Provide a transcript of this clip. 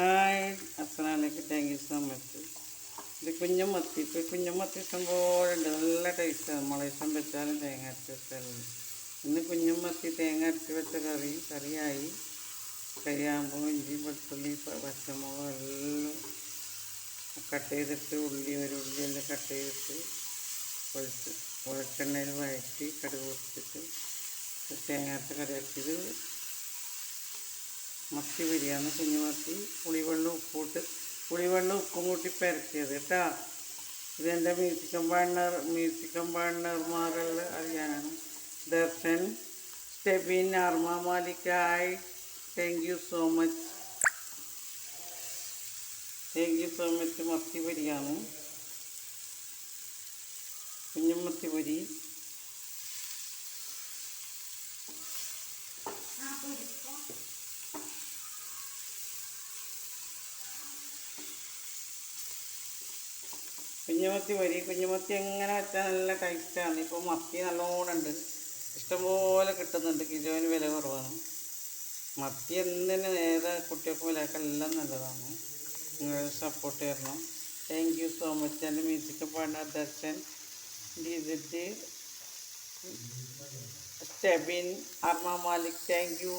Hi, അസ്സലാമലൈക്കും. Thank you so much. ഇത് കുഞ്ഞമത്തി. ഇപ്പോൾ കുഞ്ഞമത്തി ഇഷ്ടം പോലെ ഉണ്ട്. നല്ല ടേസ്റ്റാണ്. മുളയിസം വെച്ചാലും തേങ്ങ അരച്ച് വെച്ചാലും. ഇന്ന് കുഞ്ഞമത്തി തേങ്ങ അരച്ച് വെച്ച കറിയായി. കരിയാകുമ്പോൾ ഇഞ്ചി വെളുത്തുള്ളി പച്ചമുളക് എല്ലാം കട്ട് ചെയ്തിട്ട് ഒരു ഉള്ളിയെല്ലാം കട്ട് ചെയ്തിട്ട് വെളിച്ചെണ്ണയിൽ വഴറ്റി കടുക് പൊട്ടിച്ചിട്ട് തേങ്ങ അരച്ച കറി ആക്കിയത് മത്തി ബിരിയാണി. കുഞ്ഞുമത്തി പുളിവെള്ളം ഉപ്പും കൂട്ടി പെരക്കിയത് കേട്ടോ. ഇതെൻ്റെ മ്യൂസിക് കമ്പാർട്ണർമാരുള്ള അറിയാനാണ്. ദർശൻ, സ്റ്റെബിൻ, അർമ മാലിക്കായ്. Thank you so much. മത്തി ബിരിയാണി, കുഞ്ഞുമത്തി പൊരി. കുഞ്ഞുമത്തി എങ്ങനെ വെച്ചാൽ നല്ല ടേസ്റ്റാണ്. ഇപ്പോൾ മത്തി നല്ലോണം ഉണ്ട്, ഇഷ്ടംപോലെ കിട്ടുന്നുണ്ട്. കിലോന് വില കുറവാണ്. മത്തി എന്തിന് ഏത് കുട്ടികൾക്ക് വിലക്കെല്ലാം നല്ലതാണ്. നിങ്ങൾ സപ്പോർട്ട് തരണം. Thank you so much. എൻ്റെ മ്യൂസിക് പാർട്ണർ ദർശൻ, ഡിജിറ്റ്, സ്റ്റെബിൻ, അർമ മാലിക്. Thank U.